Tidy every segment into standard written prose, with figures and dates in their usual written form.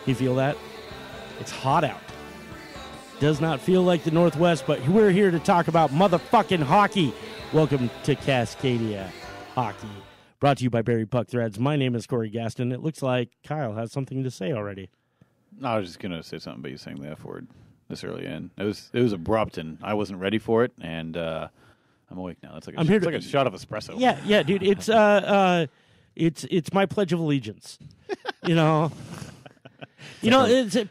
You feel that? It's hot out. Does not feel like the Northwest, but we're here to talk about motherfucking hockey. Welcome to Cascadia Hockey. Brought to you by Barry Puck Threads. My name is Corey Gaston. It looks like Kyle has something to say already. No, I was just going to say something about you saying the F word this early in. It was abrupt, and I wasn't ready for it, and I'm awake now. It's like a shot of espresso. Yeah, dude. It's my Pledge of Allegiance.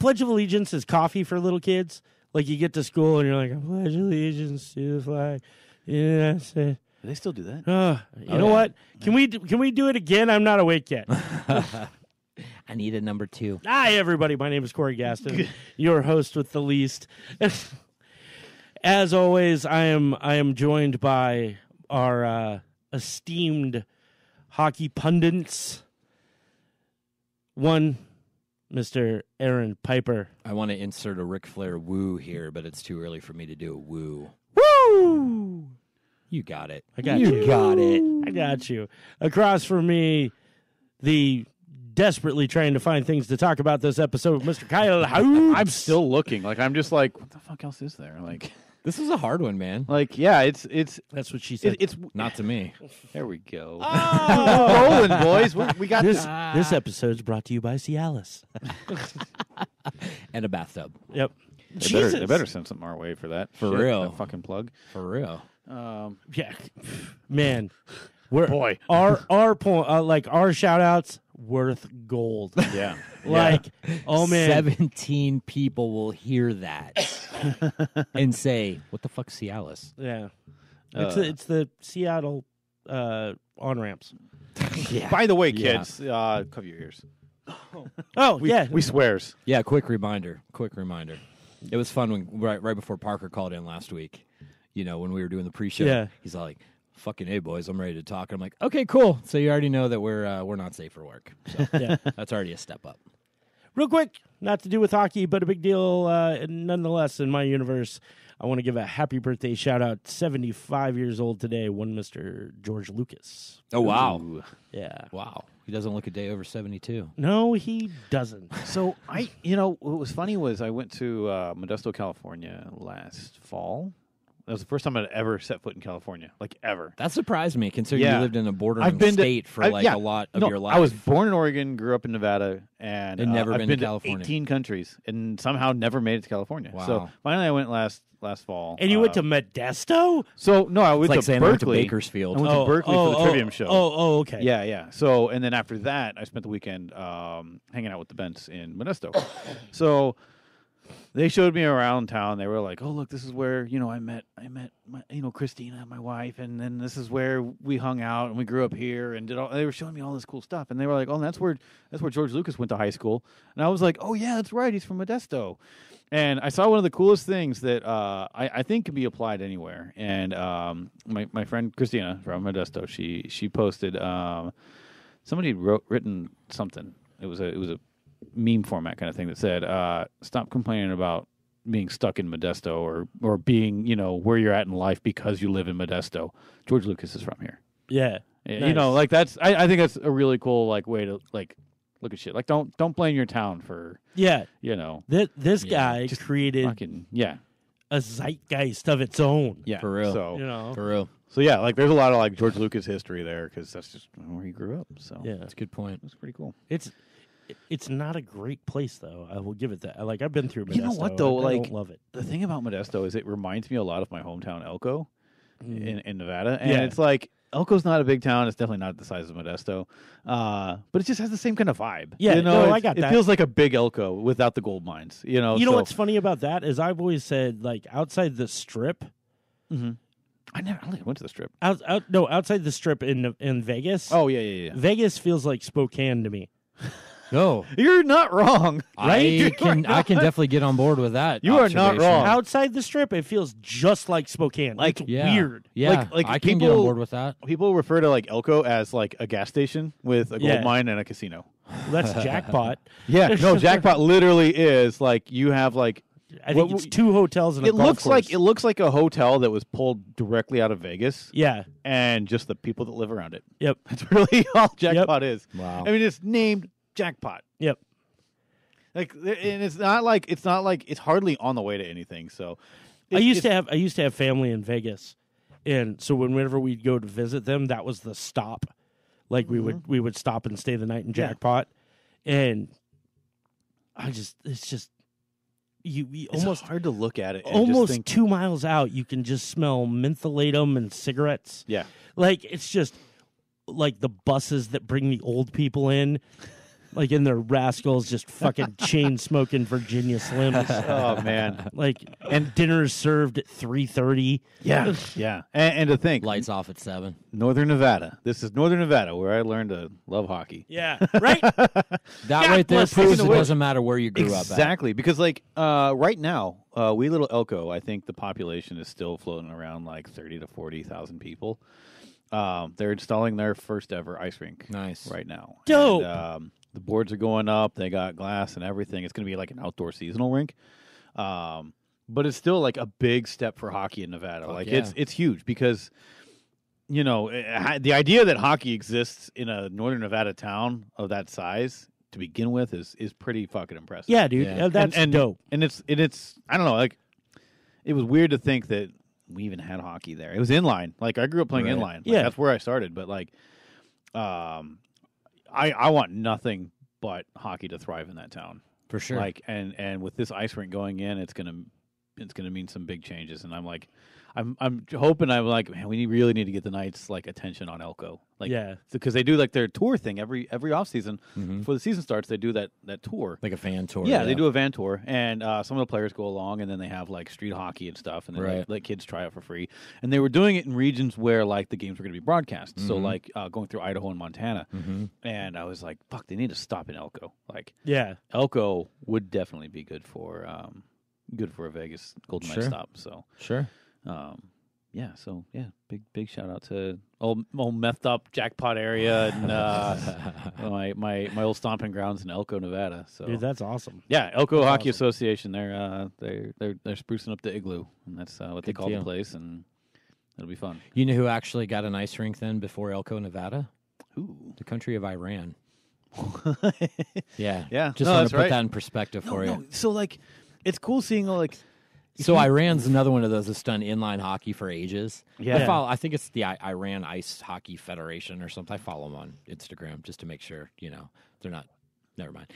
Pledge of Allegiance is coffee for little kids. Like, you get to school and you're like, I pledge allegiance to the flag. Yeah, do they still do that? You know what? Can we do it again? I'm not awake yet. I need a number 2. Hi, everybody. My name is Corey Gaston, your host with the least. As always, I am joined by our esteemed hockey pundits. One, Mr. Aaron Piper. I want to insert a Ric Flair woo here, but it's too early for me to do a woo. Woo! You got it. I got you. You got it. I got you. Across from me, the desperately trying to find things to talk about this episode, Mr. Kyle Hoops. I'm still looking. Like, I'm just like, what the fuck else is there? Like, This is a hard one, man. like, yeah, it's That's what she said. it's Not to me. there we go. Oh! Rolling, boys. We got This episode's brought to you by Cialis. And a bathtub. Yep. They better send something our way for that. For shit, real. that fucking plug. For real. Yeah. Man. Boy. Our point, like our shout outs worth gold. Yeah. Like, oh man. 17 people will hear that and say, what the fuck's Cialis? Yeah. It's the Seattle on-ramps. Yeah. By the way, kids, cover your ears. Oh, yeah. We swears. Yeah, quick reminder. It was fun when right before Parker called in last week, when we were doing the pre-show. Yeah. He's like, fucking hey, boys, I'm ready to talk. And I'm like, okay, cool. So you already know that we're not safe for work. So Yeah. that's already a step up. Real quick, not to do with hockey, but a big deal nonetheless in my universe. I want to give a happy birthday shout out. 75 years old today, one Mr. George Lucas. Oh, wow. Ooh. Yeah. Wow. He doesn't look a day over 72. No, he doesn't. So what was funny was I went to Modesto, California last fall. That was the first time I'd ever set foot in California, like ever. That surprised me, considering you lived in a bordering state for a lot of your life. I was born in Oregon, grew up in Nevada, and never I've been to to California. 18 countries, and somehow never made it to California. Wow. So finally, I went last fall. And you went to Modesto? So no, I went like to saying I went to Berkeley. Bakersfield. I went to Berkeley for the Trivium show. Oh, okay. Yeah. So, and then after that, I spent the weekend hanging out with the Bents in Modesto. So they showed me around town. They were like, "Oh, look, this is where I met my, Christina, my wife, and then this is where we hung out and we grew up here and did all." They were showing me all this cool stuff, and they were like, "Oh, that's where George Lucas went to high school." And I was like, "Oh yeah, that's right. He's from Modesto." And I saw one of the coolest things that I think can be applied anywhere. And my friend Christina from Modesto, she posted somebody had written something. It was a meme format kind of thing that said, "Stop complaining about being stuck in Modesto or being where you're at in life because you live in Modesto. George Lucas is from here." Yeah. Nice. That's I think that's a really cool way to look at shit. Like don't blame your town for This guy just created fucking a zeitgeist of its own. yeah For real. So For real. so yeah, there's a lot of George Lucas history there because that's just where he grew up. So Yeah. That's a good point. it's pretty cool. It's not a great place, though. I will give it that. I've been through Modesto. You know what, though? I don't love it. The thing about Modesto is it reminds me a lot of my hometown, Elko, in Nevada. And Yeah. it's like, Elko's not a big town. It's definitely not the size of Modesto. But it just has the same kind of vibe. Yeah, I got that. It feels like a big Elko without the gold mines. You know what's funny about that is I've always said, outside the Strip. Mm-hmm. I only went to the Strip. Outside the Strip in Vegas. Oh, yeah. Vegas feels like Spokane to me. No. You're not wrong. I can definitely get on board with that. You are not observation. wrong. Outside the Strip, it feels just like Spokane. It's weird. Yeah, Like I can get on board with that. People refer to Elko as a gas station with a gold mine and a casino. Well, that's jackpot. Yeah, no, jackpot literally is you have I think it's two hotels and a golf course. It looks like a hotel that was pulled directly out of Vegas. Yeah, and just the people that live around it. Yep, that's really all jackpot is. Wow. I mean, it's named Jackpot. Yep. Like, and it's not like it's hardly on the way to anything. So, I used to have family in Vegas, and so whenever we'd go to visit them, that was the stop. Like we would stop and stay the night in Jackpot, and it's just you almost hard to look at it. And almost just think, 2 miles out, you can just smell mentholatum and cigarettes. Yeah, like it's just like the buses that bring the old people in. Like in their rascals, just fucking chain smoking Virginia Slims. Oh man! Like, and dinner's served at 3:30. Yeah, yeah. And to think, Lights off at 7. Northern Nevada. This is Northern Nevada, where I learned to love hockey. Yeah, right. That right there bless proves this it way. doesn't matter where you grew up at. Exactly, because like right now, wee little Elko, I think the population is still floating around like 30 to 40,000 people. They're installing their first ever ice rink. Nice. Right now. Dope. And, the boards are going up. They got glass and everything. It's going to be like an outdoor seasonal rink. But it's still like a big step for hockey in Nevada. Fuck like yeah. it's huge because, you know, the idea that hockey exists in a Northern Nevada town of that size to begin with is pretty fucking impressive. Yeah, dude. Yeah. That's dope. And it's I don't know, like it was weird to think that we even had hockey there. It was inline. Like I grew up playing Right. inline. Like, Yeah. that's where I started. But like, I want nothing but hockey to thrive in that town. For sure. Like and with this ice rink going in, it's gonna mean some big changes. And I'm like, I'm hoping, I'm like, man, we really need to get the Knights like attention on Elko. Like, Yeah. because they do like their tour thing every off season Mhm. before the season starts. They do that tour. Like a fan tour. Yeah, they do a van tour, and some of the players go along, and then they have like street hockey and stuff, and then Right. let kids try out for free. And they were doing it in regions where like the games were going to be broadcast. So Mhm. like going through Idaho and Montana, Mm-hmm. and I was like, fuck, they need to stop in Elko. Like Yeah. Elko would definitely be good for a Vegas Golden Knights Sure. stop. So Sure. yeah, so yeah, big shout out to old methed up Jackpot area and my old stomping grounds in Elko, Nevada. So Dude, that's awesome. yeah, Elko Hockey awesome. Association. They're sprucing up the igloo, and that's what they Good call deal. the place, and it'll be fun. You know who actually got an ice rink then before Elko, Nevada? Ooh, The country of Iran. Yeah. Yeah. Just No, want that's to put right. that in perspective for you. So like, it's cool seeing like. So Iran's another one of those that's done inline hockey for ages. Yeah. I think it's the Iran Ice Hockey Federation or something. I follow them on Instagram just to make sure, they're not. Never mind.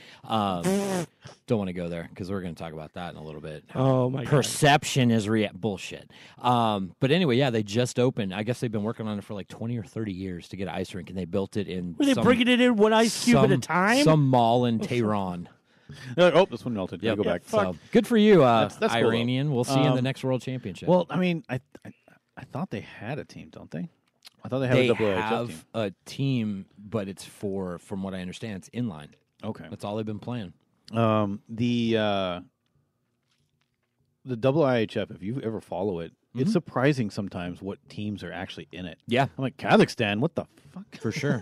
Don't want to go there because we're going to talk about that in a little bit. Oh my god. Perception is bullshit. But anyway, yeah, they just opened. I guess they've been working on it for like 20 or 30 years to get an ice rink, and they built it in. Were they bringing it in one ice cube at a time? Some mall in Tehran. Oh, this one melted. Yep. Go back. So good for you, That's cool, though. Iranian. We'll see you in the next World Championship. Well, I mean, I thought they had a team, don't they? I thought they had they a WHF have team. a team, but it's from what I understand, it's inline. Okay. That's all they've been playing. The IHF, if you ever follow it, it's surprising sometimes what teams are actually in it. Yeah, I'm like, Kazakhstan, what the fuck? for sure.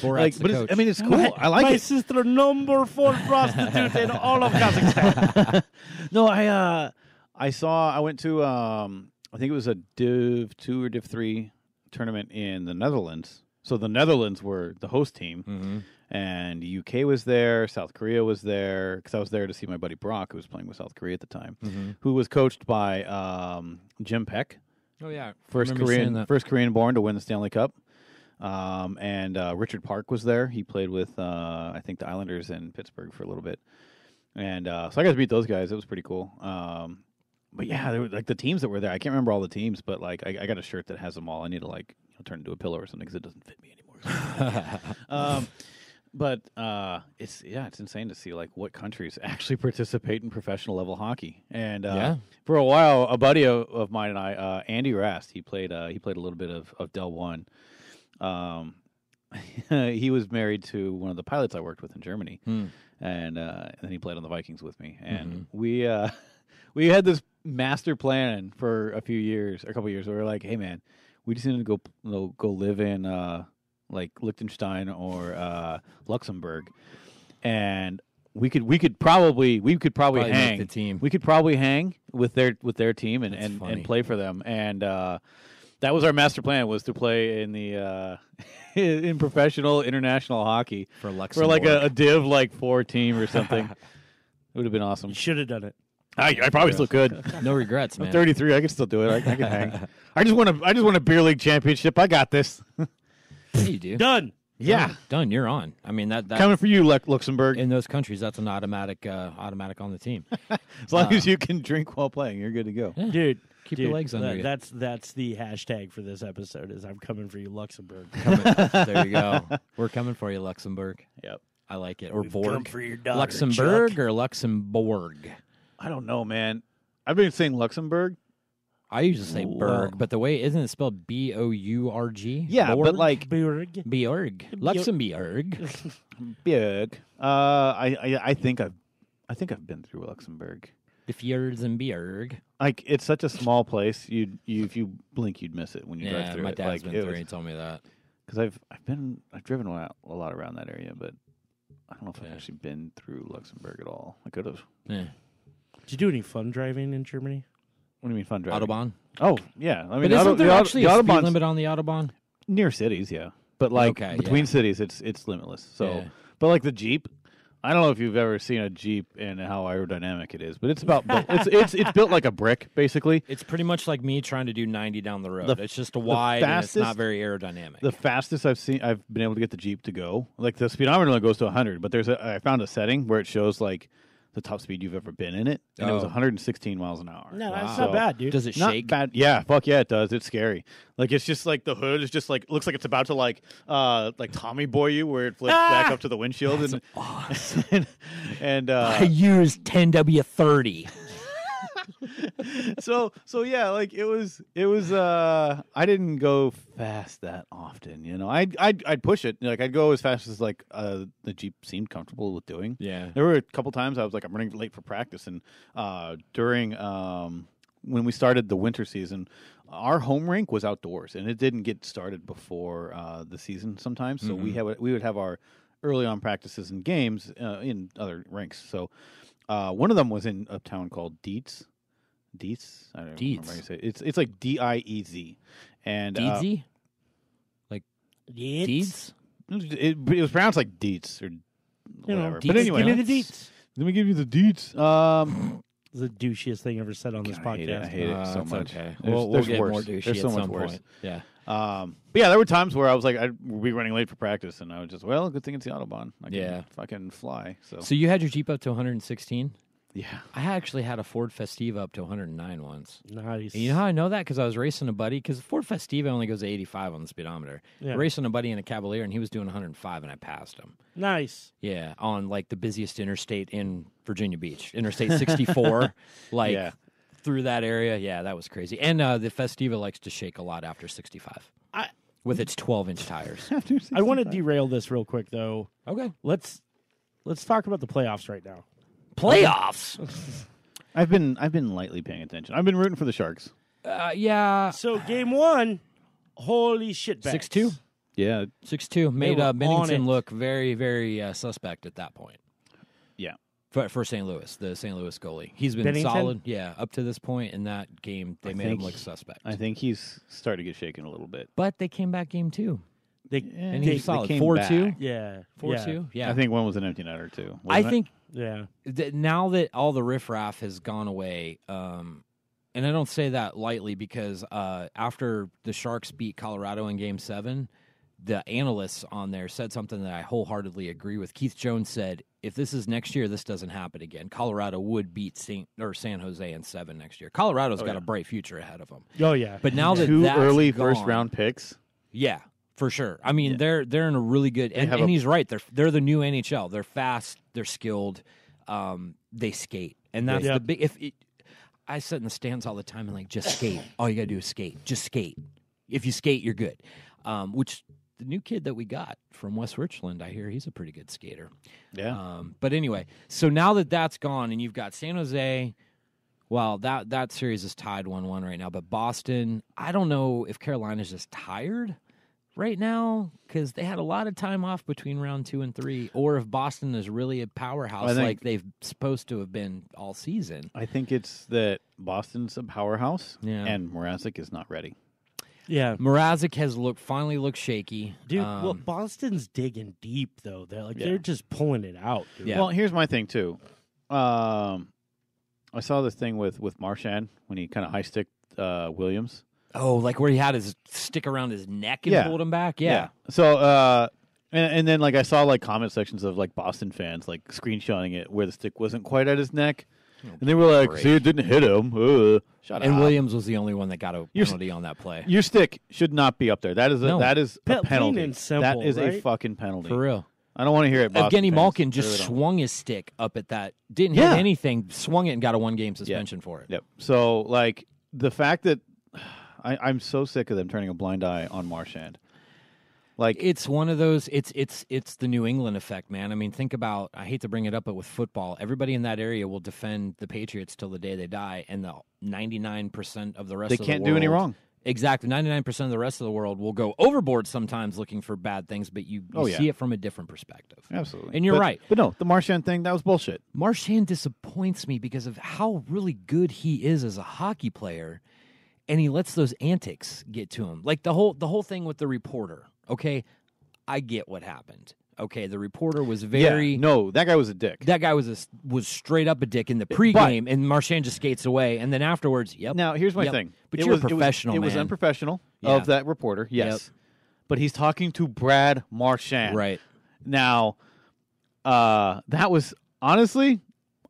Like, but it's cool. I like my it. sister, number 4 prostitute in all of Kazakhstan. No, I went to I think it was a Div 2 or Div 3 tournament in the Netherlands. So the Netherlands were the host team, Mm-hmm. and UK was there, South Korea was there, because I was there to see my buddy Brock, who was playing with South Korea at the time, who was coached by Jim Peck, Oh yeah, first Korean born to win the Stanley Cup. And Richard Park was there. He played with I think the Islanders in Pittsburgh for a little bit, and so I got to meet those guys. It was pretty cool. But yeah, there were, like the teams that were there. I can't remember all the teams, but like I got a shirt that has them all. I need to like turn into a pillow or something because it doesn't fit me anymore. But it's insane to see like what countries actually participate in professional level hockey. And for a while, a buddy of mine and I, Andy Rast, he played a little bit of Del One. He was married to one of the pilots I worked with in Germany, and then he played on the Vikings with me. And we had this master plan for a couple years. Where we were like, hey man, we just need to go live in like Liechtenstein or Luxembourg, and we could probably Probably hang make the team. We could probably hang with their team and play for them. And that was our master plan, was to play in the in professional international hockey for for Luxembourg. like a Div like 4 team or something. It would have been awesome. You should have done it. I probably still could. No regrets, man. I'm 33. I can still do it. I can hang. I just want a beer league championship. I got this. Yeah, you do. Done. Yeah, Done. You're on. I mean that coming for you, Luxembourg. in those countries, that's an automatic on the team. As long as you can drink while playing, you're good to go. Dude. Keep your legs under you. That's the hashtag for this episode is I'm coming for you, Luxembourg. There you go. We're coming for you, Luxembourg. Yep. I like it. Or Come Borg. for your daughter, Luxembourg Chuck. or Luxembourg? I don't know, man. I've been saying Luxembourg. I usually say Whoa. Berg, but the way isn't it spelled Bourg? Yeah, Borg? but like Borg. Bjorg. Luxembourg. big. I think I've been through Luxembourg. The fjords and Bjorg. Like it's such a small place. You if you blink, you'd miss it when you drive Yeah, through my it. dad's Like, been it through. was- He told me that. Because I've driven a lot around that area, but I don't know if I've actually been through Luxembourg at all. I could have. Yeah. Did you do any fun driving in Germany? What do you mean fun driving? Autobahn. Oh yeah, I mean But isn't there actually a speed Autobahn's limit on the Autobahn? near cities, yeah. But like Okay, between yeah. cities, it's limitless. So, Yeah. but like the Jeep, I don't know if you've ever seen a Jeep and how aerodynamic it is, but it's about it's built like a brick basically. It's pretty much like me trying to do 90 down the road. The- It's just a wide and it's fastest- not very aerodynamic. The fastest I've been able to get the Jeep to go, like the speedometer only goes to 100, but I found a setting where it shows like the top speed you've ever been in it, and it was Oh. 116 miles an hour. No, that's So- not bad, dude. Does it Not shake? bad. Yeah, fuck yeah, it does. It's scary. Like it's just like the hood is just like looks like it's about to like Tommy boy you, where it flips back up to the windshield and Awesome. and I used 10W30. so yeah, like it was I didn't go fast that often, you know. I'd push it. Like I'd go as fast as like the Jeep seemed comfortable with doing. Yeah. There were a couple times I was like I'm running late for practice, and during when we started the winter season, our home rink was outdoors and it didn't get started before the season sometimes. So we would have our early on practices and games in other rinks. So one of them was in a town called Dietz. I don't remember how you say it. It's like Diez, and Deedsy? Deeds? Deeds? it was pronounced like Dietz or You whatever. know, But Deets. anyway, Give me the deets. let me give you the Dietz. It's the douchiest thing ever said on this I hate it. podcast. I hate it so That's much. Okay. There's- We'll there's get worse. more douchey There's so at much some worse. point. Yeah. But yeah, there were times where I was like, I'd be running late for practice, and I was just, well, good thing it's the Autobahn. I can Yeah. fucking fly. So, So you had your Jeep up to 116? yeah. I actually had a Ford Festiva up to 109 once. Nice. And you know how I know that? Because I was racing a buddy. Because Ford Festiva only goes to 85 on the speedometer. Yeah. Racing a buddy in a Cavalier, and he was doing 105, and I passed him. Nice. Yeah, on like the busiest interstate in Virginia Beach, Interstate 64. Like Yeah. through that area. Yeah, that was crazy. And the Festiva likes to shake a lot after 65 with its 12-inch tires. I want to derail this real quick, though. Okay. Let's talk about the playoffs right now. Playoffs. I've been lightly paying attention. I've been rooting for the Sharks. Yeah. So game one, holy shit, 6-2? Yeah. 6-2 made were on Bennington it. look very, very suspect at that point. Yeah. For St. Louis, the St. Louis goalie. He's been Bennington? solid, yeah, up to this point in that game. They I made him think- look suspect. I think he's starting to get shaken a little bit. But they came back game two. And they- he's solid. came 4-2? back. Yeah. 4-2? Yeah. I think one was an empty netter, too. I wasn't it? think Yeah. now that all the riffraff has gone away, and I don't say that lightly because after the Sharks beat Colorado in Game 7, the analysts on there said something that I wholeheartedly agree with. Keith Jones said, if this is next year, this doesn't happen again. Colorado would beat San Jose in 7 next year. Colorado's got a bright future ahead of them. Oh, yeah. But now that two that's early gone, first-round picks. yeah, for sure. I mean, they're in a really good, and have a- he's right. They're the new NHL. They're fast. They're skilled. They skate, and that's Yeah. the big. I sit in the stands all the time and like just skate. All you gotta do is skate. Just skate. If you skate, you're good. Which the new kid that we got from West Richland, I hear he's a pretty good skater. Yeah. But anyway, so now that that's gone, and you've got San Jose. Well, that series is tied 1-1 right now. But Boston, I don't know if Carolina's just tired right now because they had a lot of time off between round 2 and 3, or if Boston is really a powerhouse like they've supposed to have been all season. I think it's that Boston's a powerhouse, Yeah. and Mrazek is not ready. Yeah. Mrazek has finally looked shaky. Dude, well, Boston's digging deep, though. They're just pulling it out, dude. Yeah. Well, here's my thing, too. I saw this thing with Marchand when he kind of high sticked Williams. Oh, like where he had his stick around his neck and pulled him back? Yeah. So, and then, like, I saw, like, comment sections of, like, Boston fans, like, screenshotting it where the stick wasn't quite at his neck. And they were like, see, it didn't hit him. Shut up. And Williams was the only one that got a penalty on that play. Your stick should not be up there. That is a penalty. And simple, that is right? a fucking penalty. For real. I don't want to hear it, Boston Evgeny fans. Malkin just swung his stick up at that. Didn't hit anything, swung it and got a 1-game suspension for it. Yep. So, like, the fact that I'm so sick of them turning a blind eye on Marchand. Like, it's one of those. It's the New England effect, man. I mean, think about. I hate to bring it up, but with football, everybody in that area will defend the Patriots till the day they die, and the 99% of the rest of the world, they can't do any wrong. Exactly, 99% of the rest of the world will go overboard sometimes looking for bad things, but you see it from a different perspective. Absolutely, and you're right. But no, the Marchand thing, that was bullshit. Marchand disappoints me because of how really good he is as a hockey player, and he lets those antics get to him. Like the whole thing with the reporter. Okay, I get what happened. Okay, the reporter was very no. That guy was a dick. That guy was straight up a dick in the pregame, and Marchand just skates away, and then afterwards, Now here's my thing. But you're a professional. It was unprofessional of that reporter. Yes, but he's talking to Brad Marchand. Right now, that was honestly,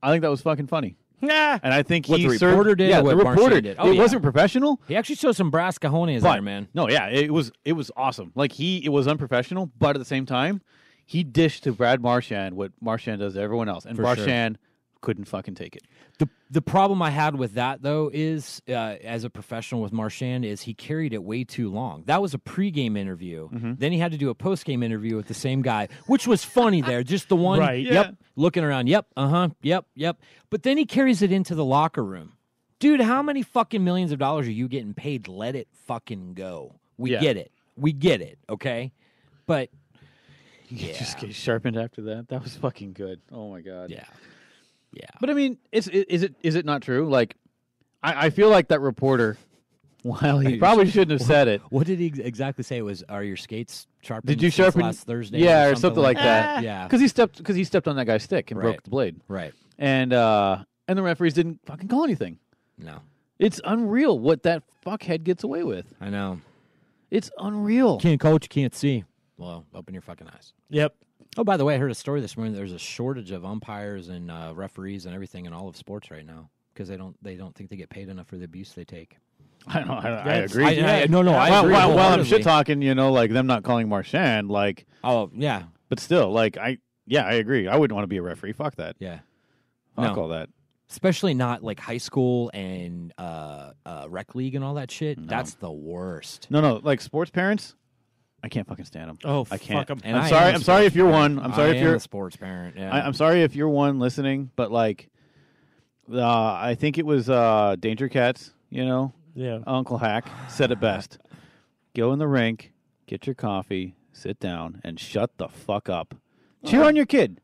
I think that was fucking funny. Yeah, and I think what the reporter did. Yeah, or what the reporter did. It wasn't professional. He actually showed some brass cojones there, man. No, yeah, it was awesome. Like it was unprofessional, but at the same time, he dished to Brad Marchand what Marchand does to everyone else, and Marchand couldn't fucking take it. The problem I had with that, though, is as a professional with Marchand, is he carried it way too long. That was a pregame interview. Mm-hmm. Then he had to do a postgame interview with the same guy, which was funny there. Just the one, looking around, yep. But then he carries it into the locker room. Dude, how many fucking millions of dollars are you getting paid? Let it fucking go. We get it, okay? But you just get sharpened after that. That was fucking good. Oh, my God. Yeah. But I mean, is it not true? Like, I feel like that reporter, while he probably shouldn't have said it. What did he exactly say? Are your skates sharpened? Did you sharpen last Thursday? Yeah, or something like that. Yeah, because he stepped on that guy's stick and broke the blade. Right. And the referees didn't fucking call anything. No. It's unreal what that fuckhead gets away with. I know. It's unreal. Can't coach, can't see. Well, open your fucking eyes. Yep. Oh, by the way, I heard a story this morning. There's a shortage of umpires and referees and everything in all of sports right now because they don't think they get paid enough for the abuse they take. I agree. I agree. While I'm shit talking, like them not calling Marchand, like, oh yeah, but still, like, I agree. I wouldn't want to be a referee. Fuck that. Yeah, fuck all that. Especially not like high school and rec league and all that shit. No. That's the worst. No, like sports parents. I can't fucking stand them. Oh, I can't. Fuck them. I'm sorry if you're one. I'm sorry if you're a sports parent. Yeah. I'm sorry if you're one listening, but like, I think it was Danger Cats. Yeah. Uncle Hack said it best. Go in the rink, get your coffee, sit down, and shut the fuck up. Cheer on your kid.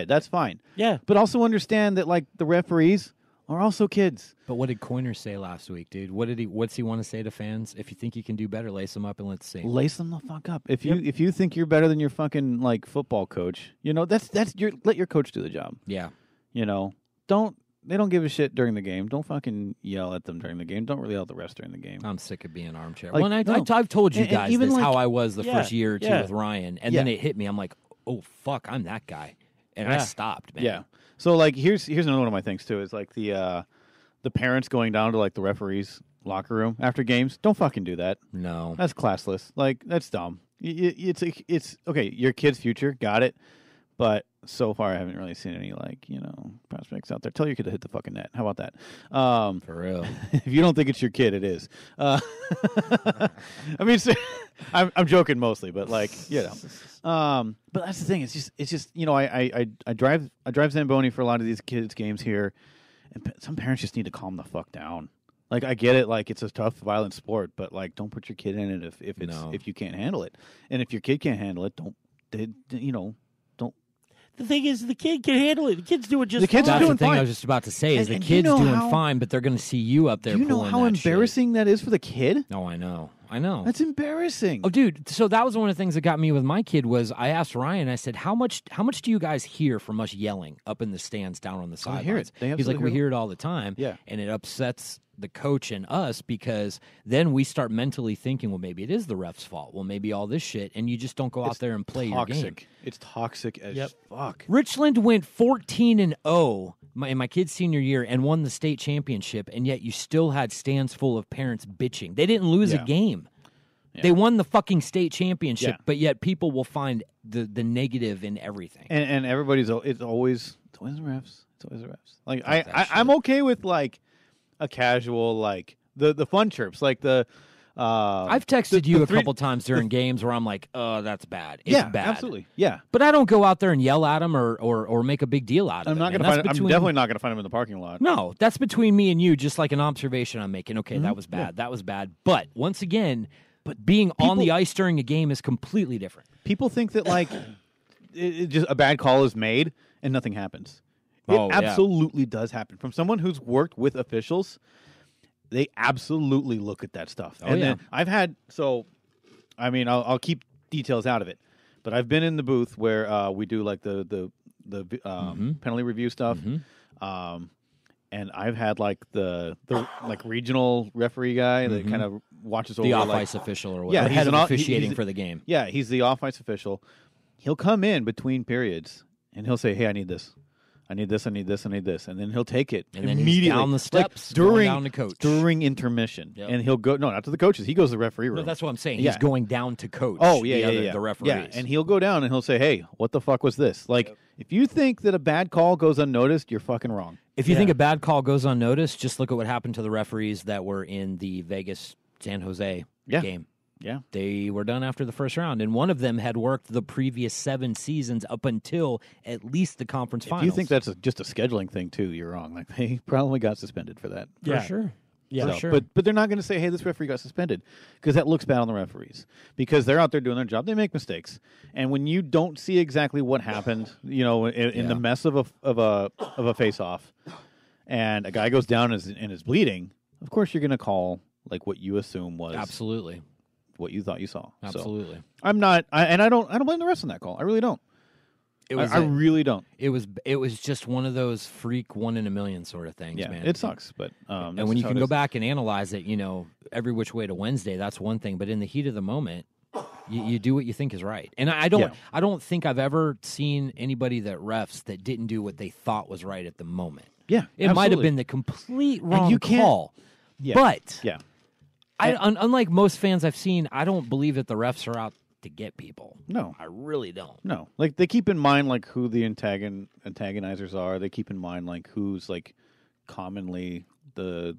That's fine. Yeah. But also understand that like the referees are also kids. But what did Coiner say last week, dude? What's he want to say to fans? If you think you can do better, lace them up and let's see. Lace them the fuck up. If you think you're better than your fucking like football coach, that's your let your coach do the job. Yeah. They don't give a shit during the game. Don't fucking yell at them during the game. Don't really yell at the rest during the game. I'm sick of being armchair. Like, I've told you guys even this, like, how I was the first year or two with Ryan, and then it hit me. I'm like, oh fuck, I'm that guy, and I stopped, man. Yeah. So like, here's another one of my things too. Is like the parents going down to like the referees' locker room after games. Don't fucking do that. No, that's classless. Like that's dumb. It's okay. Your kid's future, got it. But so far, I haven't really seen any prospects out there. Tell your kid to hit the fucking net. How about that? For real. If you don't think it's your kid, it is. I mean, I'm joking mostly, but like but that's the thing. It's just I drive Zamboni for a lot of these kids' games here, and some parents just need to calm the fuck down. Like I get it, like it's a tough, violent sport, but like don't put your kid in it if you can't handle it, and if your kid can't handle it, don't. The thing is, the kid can handle it. The kid's doing just fine. That's the thing I was just about to say is the kid's doing fine, but they're going to see you up there. Do you know how embarrassing that is for the kid? No, I know. That's embarrassing. Oh, dude. So that was one of the things that got me with my kid was I asked Ryan, I said, how much do you guys hear from us yelling up in the stands down on the sidelines? hear it. He's like, we hear it all the time. Yeah. And it upsets the coach and us because then we start mentally thinking, well, maybe it is the ref's fault. Well, maybe all this shit. And you just don't go out there and play your game. It's toxic as fuck. Richland went 14-0 in my kid's senior year and won the state championship, and yet you still had stands full of parents bitching. They didn't lose a game. Yeah. They won the fucking state championship, but yet people will find the negative in everything. And everybody's it's always the refs. It's always the refs. Like I'm okay with like a casual like the fun chirps like the. I've texted you a couple times during games where I'm like, "Oh, that's bad. It's bad." Absolutely. Yeah, but I don't go out there and yell at them or make a big deal out of it. I'm definitely not going to find them in the parking lot. No, that's between me and you. Just like an observation I'm making. Okay, that was bad. Yeah. That was bad. But once again, being on the ice during a game is completely different. People think that like it just a bad call is made and nothing happens. It absolutely does happen. From someone who's worked with officials. They absolutely look at that stuff. Then I've had I'll keep details out of it, but I've been in the booth where we do like the penalty review stuff, and I've had like the like regional referee guy that kind of watches over the off-ice official or whatever. Head of officiating for the game. Yeah, he's the off-ice official. He'll come in between periods and he'll say, "Hey, I need this. I need this, I need this, I need this," and then he'll take it and then immediately he's down the steps, going down to coach during intermission, and he'll go not to the coaches. He goes to the referee room. No, that's what I'm saying. He's going down to coach. Oh the referees. Yeah, and he'll go down and he'll say, "Hey, what the fuck was this?" Like, if you think that a bad call goes unnoticed, you're fucking wrong. If you think a bad call goes unnoticed, just look at what happened to the referees that were in the Vegas San Jose game. Yeah. They were done after the first round, and one of them had worked the previous 7 seasons up until at least the conference finals. If you think that's just a scheduling thing, too, you're wrong. Like, they probably got suspended for that. For sure. Yeah, for sure. But they're not going to say, hey, this referee got suspended, because that looks bad on the referees. Because they're out there doing their job. They make mistakes. And when you don't see exactly what happened, in the mess of a face-off, and a guy goes down and is bleeding, of course you're going to call like what you assume was absolutely what you thought you saw. Absolutely. So, I'm not, I don't blame the refs on that call. I really don't. I really don't. It was just one of those freak 1 in a million sort of things, man. It sucks, but and when you can go back and analyze it, every which way to Wednesday, that's one thing. But in the heat of the moment, you do what you think is right. And I don't think I've ever seen anybody that refs that didn't do what they thought was right at the moment. Yeah, it might have been the complete wrong call. Yeah. But unlike most fans I've seen, I don't believe that the refs are out to get people. No. I really don't. No. Like, they keep in mind, like, who the antagonizers are. They keep in mind, like, who's, like, commonly the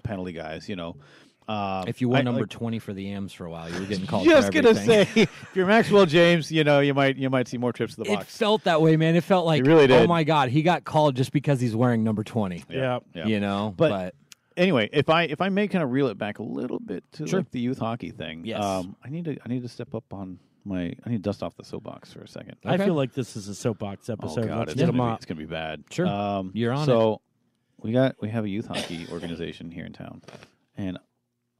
penalty guys, if you were number 20 for the Ams for a while, you were getting called just for everything. Just going to say, if you're Maxwell James, you might see more trips to the box. It felt that way, man. It felt like, it really did. Oh, my God, he got called just because he's wearing number 20. Yeah. But anyway, if I may kind of reel it back a little bit to like the youth hockey thing, yes. I need to step up on I need to dust off the soapbox for a second. Okay. I feel like this is a soapbox episode. Oh God, it's gonna be bad. Sure, you're on it. So we have a youth hockey organization here in town, and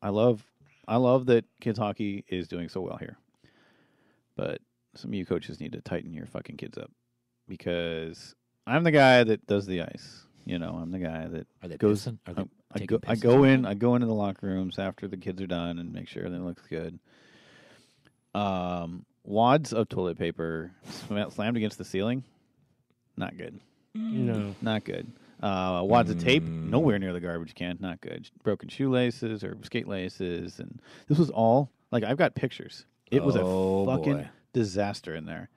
I love that kids hockey is doing so well here. But some of you coaches need to tighten your fucking kids up, because I'm the guy that does the ice. I'm the guy that goes. I go into the locker rooms after the kids are done and make sure everything looks good. Wads of toilet paper slammed against the ceiling. Not good. No, not good. Wads of tape nowhere near the garbage can. Not good. Broken shoelaces or skate laces, and this was all like I've got pictures. It was a fucking disaster in there.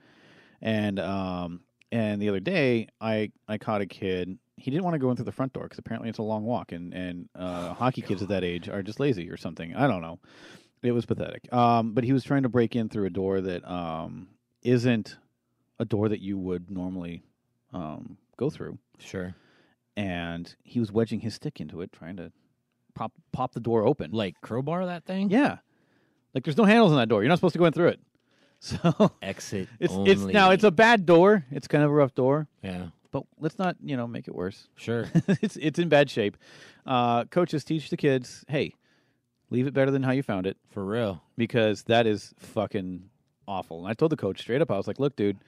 And the other day I caught a kid. He didn't want to go in through the front door because apparently it's a long walk, and hockey kids at that age are just lazy or something. I don't know. It was pathetic. But he was trying to break in through a door that isn't a door that you would normally go through. Sure. And he was wedging his stick into it, trying to pop the door open. Like crowbar that thing? Yeah. Like there's no handles on that door. You're not supposed to go in through it. So exit only. It's a bad door. It's kind of a rough door. Yeah. But let's not, make it worse. Sure. It's in bad shape. Coaches teach the kids, hey, Leave it better than how you found it, For real. because that is fucking awful. And I told the coach straight up, I was like, look, dude,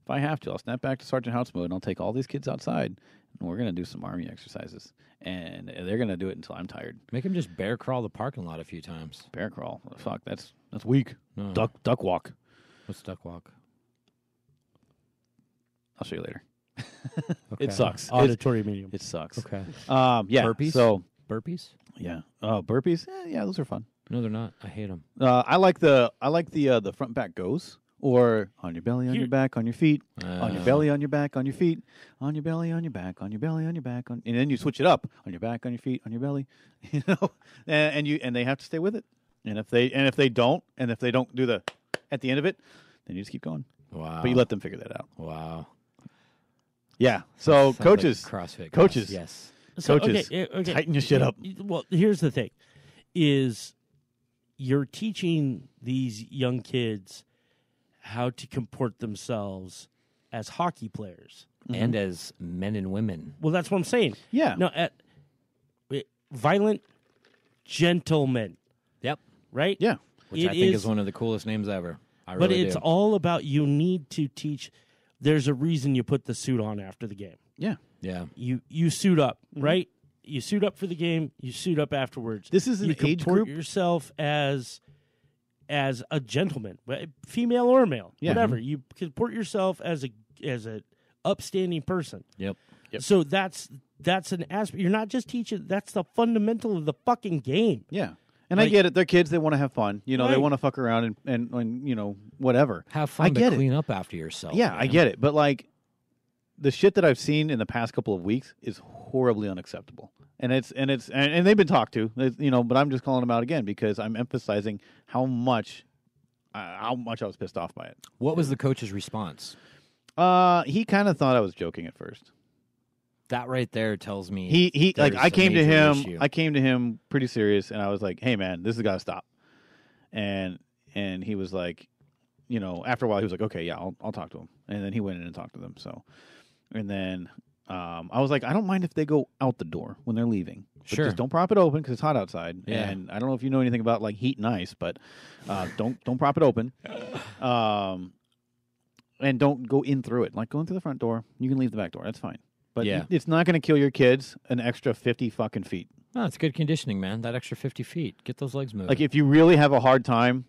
if I have to, I'll snap back to Sergeant House mode, and I'll take all these kids outside, and we're going to do some Army exercises. And they're going to do it until I'm tired. Make him just bear crawl the parking lot a few times. Bear crawl. Fuck, that's weak. No. Duck walk. What's duck walk? I'll show you later. Okay. It sucks. Auditory medium. It sucks. Okay. Yeah. Burpees? So, Burpees? yeah. Burpees? Yeah, those are fun. No, they're not. I hate them. I like the front back goes, or on your belly, on your back, on your feet, on your belly, on your back, on your feet, on your belly, on your back, on your belly, on your back, and then you switch it up on your back, on your feet, on your belly, and they have to stay with it. And if they don't do the at the end of it, then you just keep going. Wow. But you let them figure that out. Wow. Yeah. So Sounds coaches, like CrossFit coaches, class. Yes. So, coaches, okay. tighten your shit up. Well, here's the thing: is you're teaching these young kids how to comport themselves as hockey players And as men and women. Well, that's what I'm saying. Yeah. No, violent gentlemen, Yep. right? Yeah. Which I think is one of the coolest names ever. I really But it's do. all about you need to teach. There's a reason you put the suit on after the game. Yeah. Yeah. You suit up, right? You suit up for the game. You suit up afterwards. This is an you age comport group. yourself as a gentleman, female or male, Yeah. whatever. You comport yourself as a upstanding person. Yep. So that's an aspect. You're not just teaching. That's the fundamental of the fucking game. Yeah. And I get it. They're kids. They want to have fun. You know, they Right. want to fuck around and whatever. Have fun, I but get it. clean up after yourself. Yeah, man. I get it. But like the shit that I've seen in the past couple of weeks is horribly unacceptable. And they've been talked to, but I'm just calling them out again because I'm emphasizing how much I was pissed off by it. What was the coach's response? He kind of thought I was joking at first. That right there tells me He like there's I a came to major him. issue. I came to him pretty serious, and I was like, "Hey, man, this has got to stop." And he was like, after a while, he was like, "Okay, yeah, I'll talk to him." And then he went in and talked to them. So, and then I was like, "I don't mind if they go out the door when they're leaving. But Sure. just don't prop it open because it's hot outside. Yeah. And I don't know if you know anything about like heat and ice, but don't prop it open. And don't go in through it. Like go in through the front door. You can leave the back door. That's fine." But Yeah. it's not going to kill your kids an extra 50 fucking feet. No, it's good conditioning, man. That extra 50 feet. Get those legs moving. Like if you really have a hard time,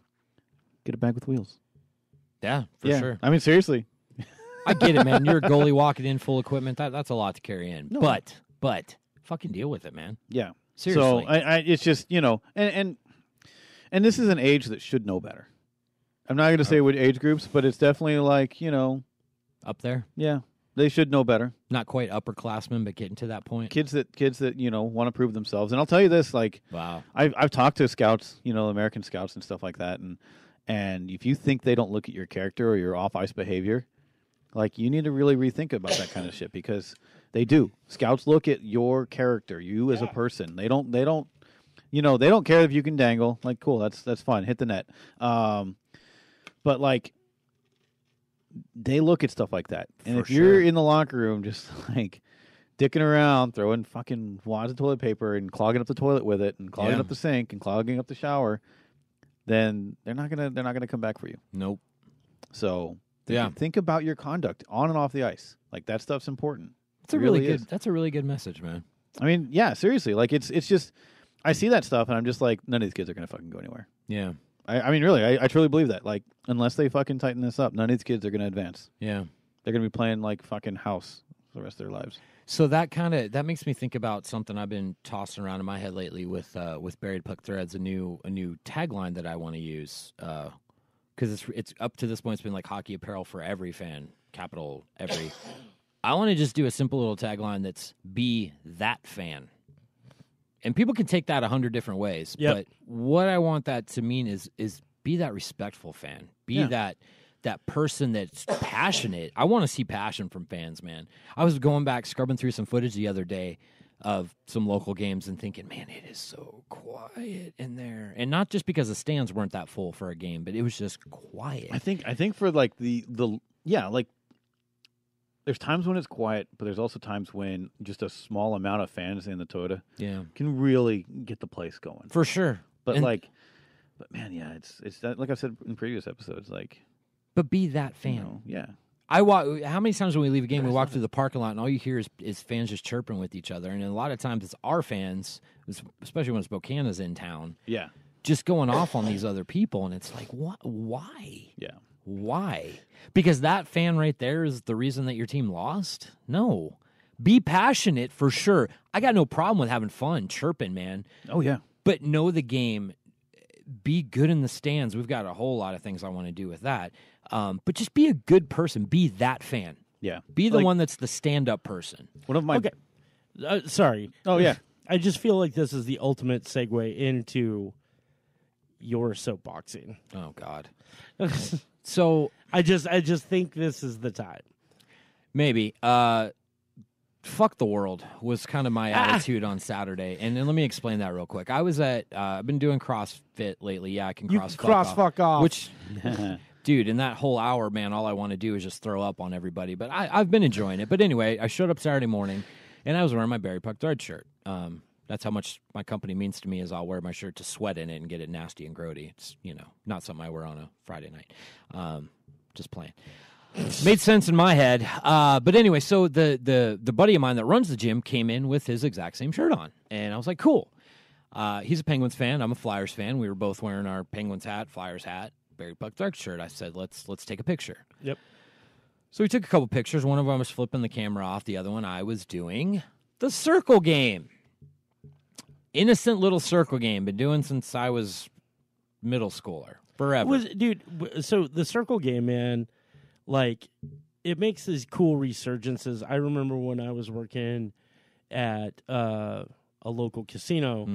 get a bag with wheels. yeah, for sure. I mean, seriously. I get it, man. You're a goalie walking in full equipment. That's a lot to carry in. No. But fucking deal with it, man. Yeah. Seriously. So it's just, and this is an age that should know better. I'm not going to say which age groups, but it's definitely like, Up there. yeah, they should know better. Not quite upperclassmen, but getting to that point. Kids that want to prove themselves. And I'll tell you this, like, Wow. I've talked to scouts, American scouts and stuff like that, and if you think they don't look at your character or your off ice behavior, like you need to really rethink about that kind of shit because they do. Scouts look at your character, you as a person. They don't care if you can dangle. Like, cool, that's fine. Hit the net. But like they look at stuff like that. And if you're in the locker room just like dicking around, throwing fucking wads of toilet paper and clogging up the toilet with it and clogging up the sink and clogging up the shower, then they're not gonna come back for you. Nope. So Yeah. think about your conduct on and off the ice. Like that stuff's important. That's a It really really good. is. That's a really good message, man. I mean, yeah, seriously. Like it's just I see that stuff and I'm just like, none of these kids are gonna fucking go anywhere. Yeah. I mean, really, I truly believe that. Like, unless they fucking tighten this up, none of these kids are gonna advance. Yeah. They're gonna be playing like fucking house for the rest of their lives. So that makes me think about something I've been tossing around in my head lately with Buried Puck Threads, a new tagline that I want to use because it's up to this point it's been like hockey apparel for every fan, capital every. I want to just do a simple little tagline that's be that fan. And people can take that 100 different ways, but what I want that to mean is be that respectful fan. Be that person that's passionate. I want to see passion from fans, man. I was going back, scrubbing through some footage the other day of some local games and thinking, man, it is so quiet in there. And not just because the stands weren't that full for a game, but it was just quiet. I think for like the like there's times when it's quiet, but there's also times when just a small amount of fans in the Toyota Yeah. can really get the place going. For sure. But but man, yeah, it's that, like I've said in previous episodes, like. But be that fan. You know, yeah. How many times when we leave a game, we walk through the parking lot, and all you hear is fans just chirping with each other. And a lot of times it's our fans, especially when Spokane's in town, just going off on these other people. And it's like, what? Why? Yeah. Why? Because that fan right there is the reason that your team lost? No. Be passionate for sure. I got no problem with having fun, chirping, man. Oh, yeah. But know the game. Be good in the stands. We've got a whole lot of things I want to do with that. But just be a good person. Be that fan. Yeah. Be the one that's the stand-up person. One of my... Okay. Sorry. Oh, yeah. I just feel like this is the ultimate segue into your soapboxing. Oh, God. So... I just think this is the time. Maybe. Fuck the world was kind of my attitude on Saturday. And then let me explain that real quick. I was I've been doing CrossFit lately. Yeah, I can fuck off. Which... Dude, in that whole hour, man, all I want to do is just throw up on everybody. But I've been enjoying it. But anyway, I showed up Saturday morning, and I was wearing my Barry Puck Thread shirt. That's how much my company means to me is I'll wear my shirt to sweat in it and get it nasty and grody. It's, not something I wear on a Friday night. Just playing. Made sense in my head. But anyway, so the buddy of mine that runs the gym came in with his exact same shirt on. And I was like, cool. He's a Penguins fan. I'm a Flyers fan. We were both wearing our Penguins hat, Flyers hat. Barry Puck Dark shirt. I said, let's take a picture. Yep. So we took a couple pictures. One of them was flipping the camera off. The other one I was doing the circle game. Innocent little circle game. Been doing since I was middle schooler. Forever. So the circle game, man, like, it makes these cool resurgences. I remember when I was working at a local casino,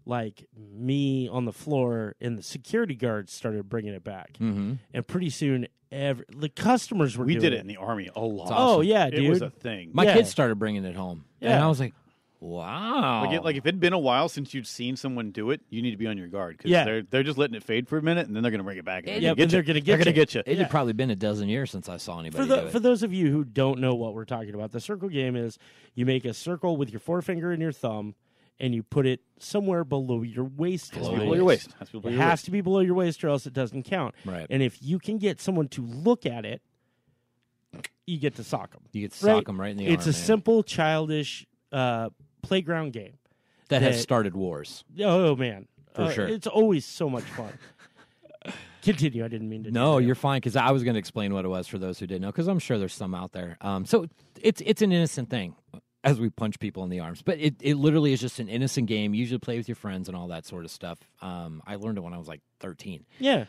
like me on the floor and the security guards started bringing it back. And pretty soon, the customers were doing it. We did it in the Army a lot. Awesome. Oh, yeah, dude. It was a thing. My kids started bringing it home. Yeah. And I was like, wow. Like if it'd been a while since you'd seen someone do it, you need to be on your guard. Because they're just letting it fade for a minute, and then they're going to bring it back. They're going to get you. It had probably been a dozen years since I saw anybody do it. For those of you who don't know what we're talking about, the circle game is you make a circle with your forefinger and your thumb, and you put it somewhere below your waist. Below your waist. It has to be below your waist or else it doesn't count. Right. And if you can get someone to look at it, you get to sock them. You get to sock them right in the arm. It's a simple, childish playground game. That has started wars. Oh, man. For sure. It's always so much fun. Continue. I didn't mean to. No, you're fine, because I was going to explain what it was for those who didn't know, because I'm sure there's some out there. So it's an innocent thing. As we punch people in the arms. But it literally is just an innocent game. You usually play with your friends and all that sort of stuff. I learned it when I was like 13. Yeah.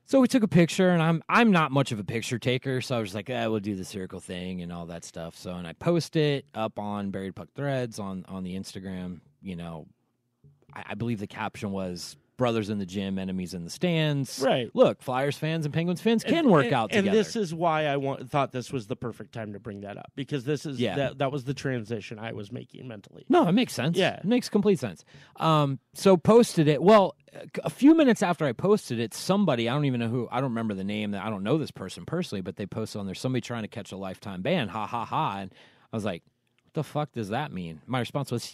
So we took a picture, and I'm not much of a picture taker, so I was like, we'll do the circle thing and all that stuff. So, and I post it up on Buried Puck Threads on the Instagram. I believe the caption was, brothers in the gym, enemies in the stands. Right. Look, Flyers fans and Penguins fans can work out together. And this is why I thought this was the perfect time to bring that up, because this is that was the transition I was making mentally. No, it makes sense. Yeah. It makes complete sense. So posted it. Well, a few minutes after I posted it, somebody, I don't even know who, I don't remember the name, I don't know this person personally, but they posted on there, somebody trying to catch a lifetime ban, ha, ha, ha. And I was like, what the fuck does that mean? My response was,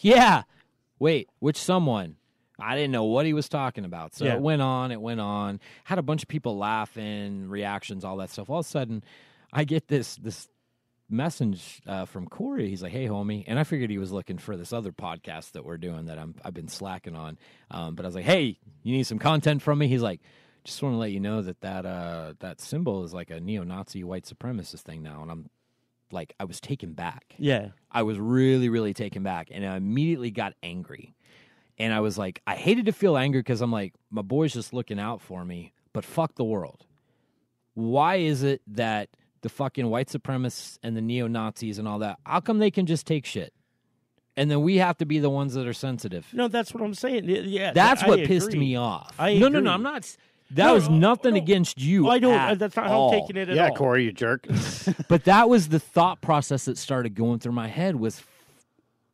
wait, which someone? I didn't know what he was talking about. So it went on. Had a bunch of people laughing, reactions, all that stuff. All of a sudden, I get this message from Corey. He's like, hey, homie. And I figured he was looking for this other podcast that we're doing that I've been slacking on. But I was like, hey, you need some content from me? He's like, just want to let you know that symbol is like a neo-Nazi white supremacist thing now. And I'm like, I was taken back. Yeah. I was really, really taken back. And I immediately got angry. And I was like, I hated to feel angry because I'm like, my boy's just looking out for me, but fuck the world. Why is it that the fucking white supremacists and the neo-Nazis and all that, how come they can just take shit? And then we have to be the ones that are sensitive. No, that's what I'm saying. Yeah, that's what pissed me off. No, I'm not. That was nothing against you. I don't. That's not how I'm taking it at all. Yeah, Corey, you jerk. But that was the thought process that started going through my head. Was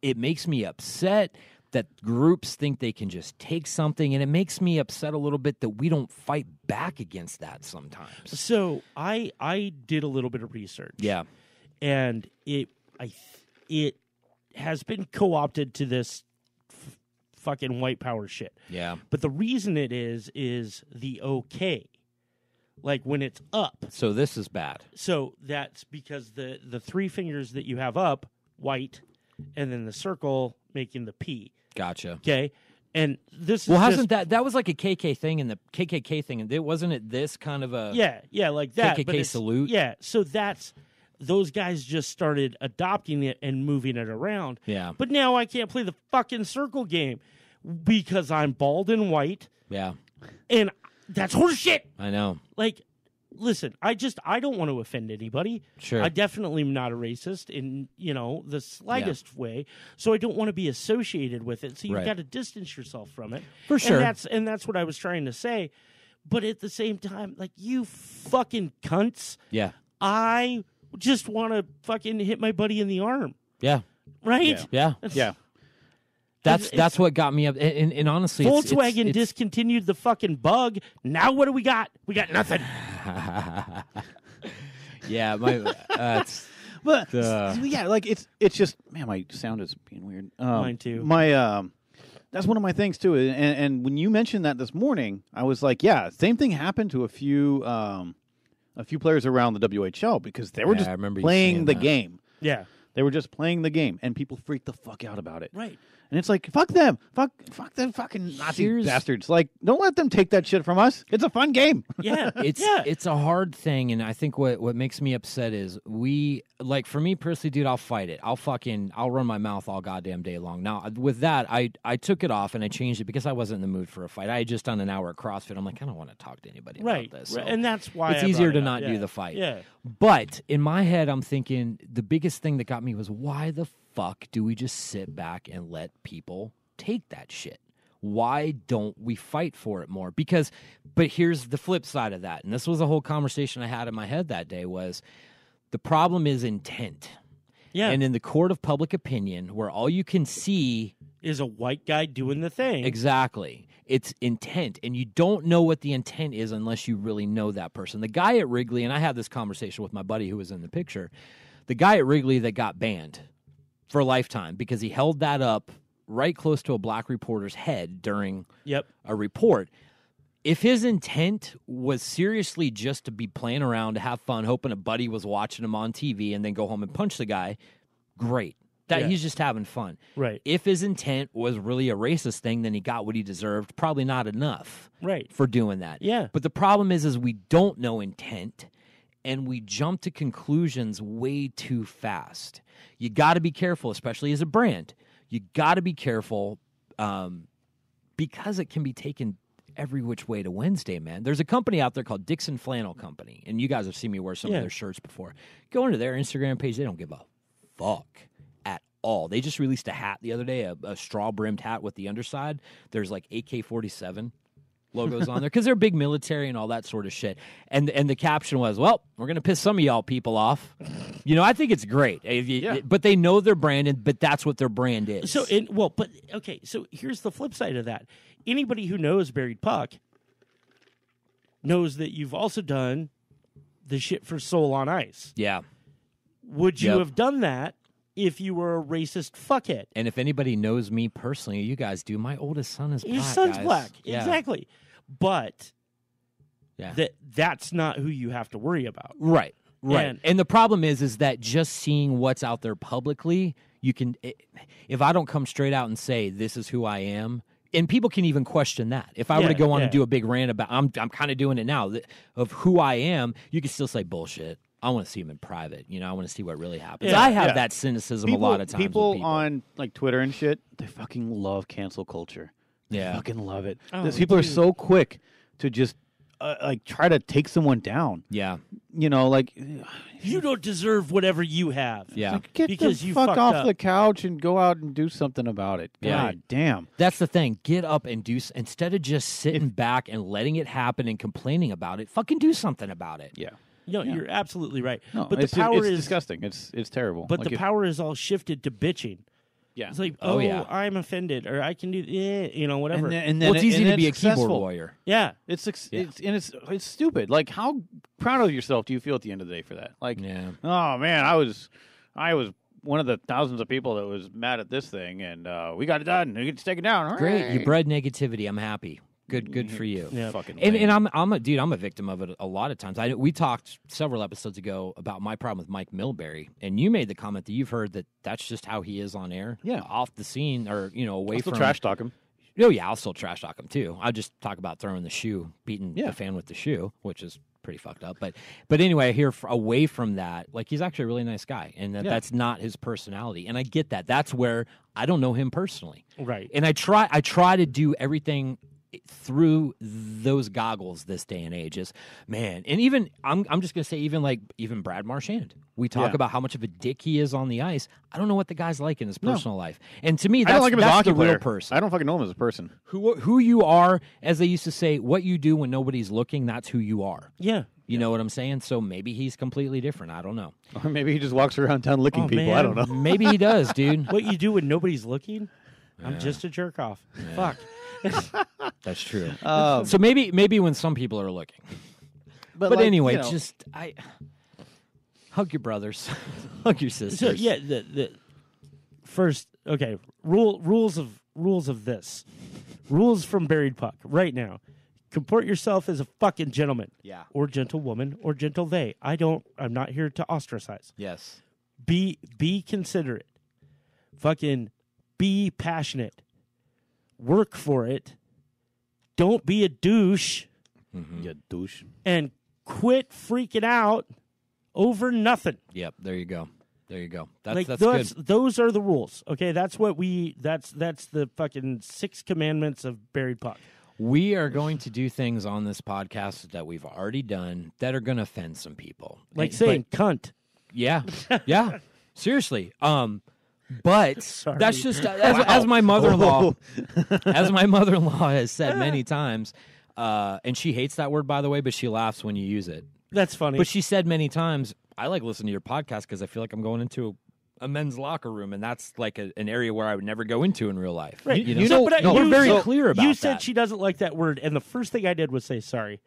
it makes me upset that groups think they can just take something, and it makes me upset a little bit that we don't fight back against that sometimes. So I did a little bit of research. Yeah. And it has been co-opted to this fucking white power shit. Yeah. But the reason it is the okay. Like when it's up. So this is bad. So that's because the three fingers that you have up, white, and then the circle making the P. Gotcha. Okay? And this is hasn't that was like a KK thing and the KKK thing, and wasn't it this kind of a yeah, like that. KKK salute? Yeah, so those guys just started adopting it and moving it around. Yeah. But now I can't play the fucking circle game because I'm bald and white. Yeah. And that's horseshit. I know. Like, listen, I don't want to offend anybody. Sure. I definitely am not a racist in, the slightest way. So I don't want to be associated with it. So you've got to distance yourself from it. For sure. And that's what I was trying to say. But at the same time, like, you fucking cunts. Yeah. I just want to fucking hit my buddy in the arm. Yeah. Right? Yeah. Yeah. That's what got me up. And honestly, Volkswagen it's discontinued the fucking bug. Now what do we got? We got nothing. Yeah, but yeah, like it's just, man, my sound is being weird. Mine too. That's one of my things too. And when you mentioned that this morning, I was like, yeah, same thing happened to a few players around the WHL because they were just playing the game. Yeah. They were just playing the game, and people freaked the fuck out about it. Right. And it's like, fuck them. Fuck them fucking Nazi bastards. Like, don't let them take that shit from us. It's a fun game. Yeah. It's a hard thing, and I think what makes me upset is for me personally, dude, I'll fight it. I'll run my mouth all goddamn day long. Now, with that, I took it off and I changed it because I wasn't in the mood for a fight. I had just done an hour at CrossFit. I'm like, I don't want to talk to anybody about this. So and that's why it's easier to not do the fight. Yeah. But in my head, I'm thinking the biggest thing that got me was why the fuck do we just sit back and let people take that shit? Why don't we fight for it more? But here's the flip side of that. And this was a whole conversation I had in my head that day was the problem is intent. Yeah. And in the court of public opinion, where all you can see is a white guy doing the thing. Exactly. It's intent. And you don't know what the intent is unless you really know that person. The guy at Wrigley, and I had this conversation with my buddy who was in the picture, the guy at Wrigley that got banned for a lifetime because he held that up right close to a black reporter's head during a report. If his intent was seriously just to be playing around, to have fun, hoping a buddy was watching him on TV and then go home and punch the guy, great. He's just having fun. Right. If his intent was really a racist thing, then he got what he deserved. Probably not enough for doing that. Yeah. But the problem is we don't know intent, and we jump to conclusions way too fast. You got to be careful, especially as a brand. You got to be careful because it can be taken every which way to Wednesday, man. There's a company out there called Dixon Flannel Company, and you guys have seen me wear some of their shirts before. Go into their Instagram page. They don't give a fuck at all. They just released a hat the other day, a straw-brimmed hat with the underside. There's like AK-47 logos on there because they're big military and all that sort of shit. And the caption was, well, we're going to piss some of y'all people off. I think it's great. But they know their brand, but that's what their brand is. So here's the flip side of that. Anybody who knows Buried Puck knows that you've also done the shit for Soul on Ice. Yeah. Would you have done that if you were a racist fuckhead? And if anybody knows me personally, you guys do, my oldest son is black. His son's guys. black. Yeah. Exactly. But that's not who you have to worry about. Right. And the problem is that just seeing what's out there publicly, you can, if I don't come straight out and say, this is who I am, and people can even question that. If I were to go on and do a big rant about, I'm kind of doing it now, of who I am, you can still say bullshit. I want to see him in private. I want to see what really happens. I have that cynicism a lot of times. People on like Twitter and shit, they fucking love cancel culture. They fucking love it. People are so quick to just try to take someone down. Yeah. Like you don't deserve whatever you have. Yeah. Like, get because the you fuck off up. the couch and go out and do something about it. God damn. That's the thing. Get up and do, instead of just sitting back and letting it happen and complaining about it, fucking do something about it. Yeah. You're absolutely right. No, but the power is disgusting. It's terrible. But the power is all shifted to bitching. Yeah. It's like, I'm offended, or I can do, whatever. And then it's easy to be a successful. keyboard warrior. Yeah. It's stupid. Like, how proud of yourself do you feel at the end of the day for that? Like, oh man, I was one of the thousands of people that was mad at this thing, and we got it done. We get to take it down. Great, you bred negativity. I'm happy. Good for you. Yeah. Fucking And lame. I'm a victim of it a lot of times. We talked several episodes ago about my problem with Mike Milbury, and you made the comment that you've heard that that's just how he is on air. Yeah. Off the scene, or away I'll still from trash talk him. Oh yeah, I'll still trash talk him too. I just talk about throwing the shoe, beating Yeah. the fan with the shoe, which is pretty fucked up. But anyway, I hear away from that, like he's actually a really nice guy, and that's not his personality. And I get that. That's where I don't know him personally, Right. and I try to do everything through those goggles this day and age. Is man, and even I'm just gonna say even Brad Marchand. We talk Yeah. about how much of a dick he is on the ice. I don't know what the guy's like in his personal life, and to me, I don't like him as a that's hockey the real player. person. I don't fucking know him as a person. Who you are, as they used to say, what you do when nobody's looking, that's who you are. Yeah. You know what I'm saying? So maybe he's completely different. I don't know. Or maybe he just walks around town licking Oh, people. man. I don't know. Maybe he does, dude. What you do when nobody's looking? I'm just a jerk off. Fuck. That's true. So maybe when some people are looking. But like, anyway, you know, just hug your brothers, hug your sisters. So yeah, the first rules of this. Rules from Buried Puck right now. Comport yourself as a fucking gentleman. Yeah. Or gentlewoman or gentle they. I'm not here to ostracize. Yes. Be considerate. Fucking be passionate. Work for it. Don't be a douche. You douche. And quit freaking out over nothing. Yep. There you go. That's Like good. those are the rules. Okay, that's what that's the fucking 6 commandments of Buried Puck. We are going to do things on this podcast that we've already done that are going to offend some people. Like saying cunt. Yeah, yeah. Seriously. But Sorry. that's just as my mother-in-law, as my mother-in-law has said many times, and she hates that word, by the way, but she laughs when you use it. That's funny. But she said many times, I like listening to your podcast because I feel like I'm going into a men's locker room, and that's like an area where I would never go into in real life. Right. We're very clear about you that. said she doesn't like that word, and the first thing I did was say sorry.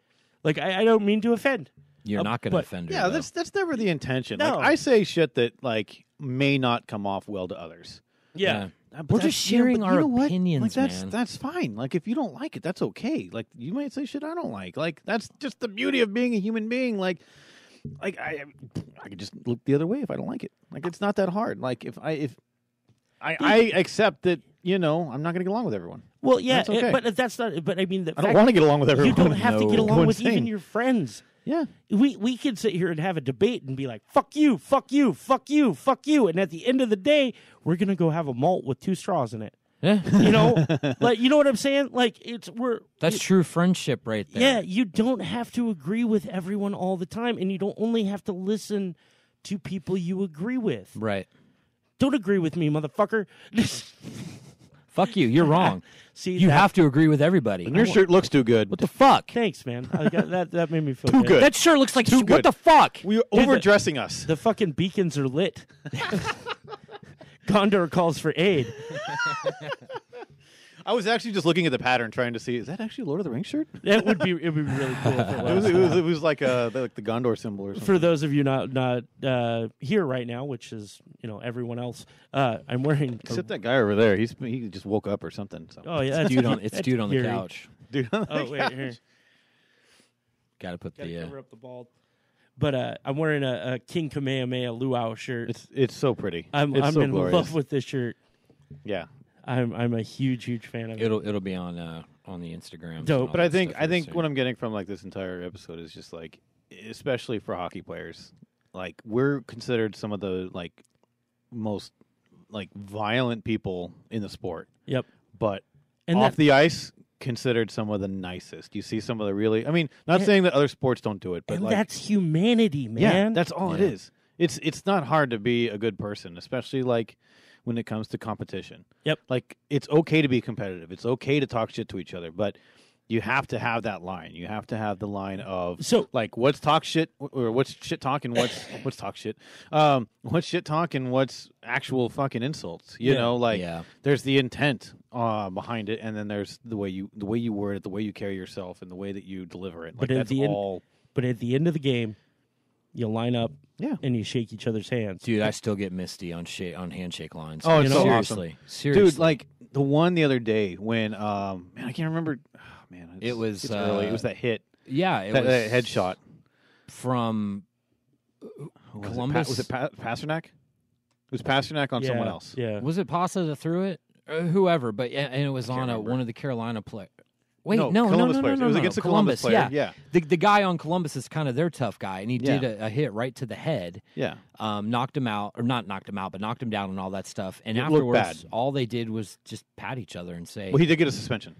Like I don't mean to offend. You're not going to but- offend her. Yeah, though. that's never the intention. No. Like, I say shit that like may not come off well to others. Yeah. But We're that's- just sharing but our you know what? opinions, like, man. That's fine. Like if you don't like it, that's okay. Like you might say shit I don't like. Like that's just the beauty of being a human being. Like I could just look the other way if I don't like it. Like it's not that hard. Like if I accept that, I'm not going to get along with everyone. Well, yeah, That's okay. but that's not. But I mean, the I don't fact want to get along with everyone. you don't have to get No. along Go with even insane. your friends. Yeah. We could sit here and have a debate and be like, "Fuck you, fuck you, fuck you, fuck you," and at the end of the day, we're gonna go have a malt with 2 straws in it. Yeah. Like you know what I'm saying? Like That's true friendship right there. Yeah, you don't have to agree with everyone all the time, and you don't only have to listen to people you agree with. Right. Don't agree with me, motherfucker. Fuck you. You're wrong. See, You have to agree with everybody. And your shirt looks too good. What the fuck? Thanks, man. I got, that made me feel Too good. That shirt looks like Too good. What the fuck? You're overdressing us. The fucking beacons are lit. Gondor calls for aid. I was actually just looking at the pattern, trying to see, is that actually a Lord of the Rings shirt? It'd be really cool if it was. It was like the Gondor symbol or something. For those of you not here right now, which is everyone else, I'm wearing. Except that guy over there. He just woke up or something. So. Oh yeah, Dude on the Gary. couch. Dude. Oh wait, here. Got to put Gotta the. cover up the bald. But I'm wearing a King Kamehameha luau shirt. It's so pretty. I'm so in glorious. love with this shirt. Yeah. I'm a huge fan of it. It'll be on the Instagram. Dope. and all But I that think stuff really what I'm getting from like this entire episode is just like, especially for hockey players, like we're considered some of the like most like violent people in the sport. Yep. But And off the ice, considered some of the nicest. You see some of the really. I mean, not saying that other sports don't do it, but and like that's humanity, man. yeah, that's all it Yeah. is. It's not hard to be a good person, especially like when it comes to competition. Yep. Like it's okay to be competitive. It's okay to talk shit to each other, but you have to have that line. You have to have the line of So- like what's talk shit or what's shit talk and what's talk shit. What's shit talk and what's actual fucking insults. You Yeah. know, like Yeah. there's the intent behind it, and then there's the way you word it, the way you carry yourself, and the way that you deliver it. Like But at that's the end- all. But at the end of the game, you line up, Yeah. and you shake each other's hands. Dude, I still get misty on handshake lines. Oh, it's so seriously, awesome. seriously, Dude, like the one the other day when man, I can't remember. Oh, man, it was it's early. It was that hit. Yeah, it that was headshot from Columbus. Was it Pasternak? It was Pasternak on someone else. Yeah. Was it Pasa that threw it? Whoever, but and it was on remember. one of the Carolina players. Wait, No, no, Columbus no, players. no, It was no, against no. the Columbus player, yeah. The guy on Columbus is kind of their tough guy, and he did Yeah. a hit right to the head. Yeah. Knocked him out, or not knocked him out, but knocked him down and all that stuff. And It looked afterwards, bad. all they did was just pat each other and say, Well, he did get a suspension.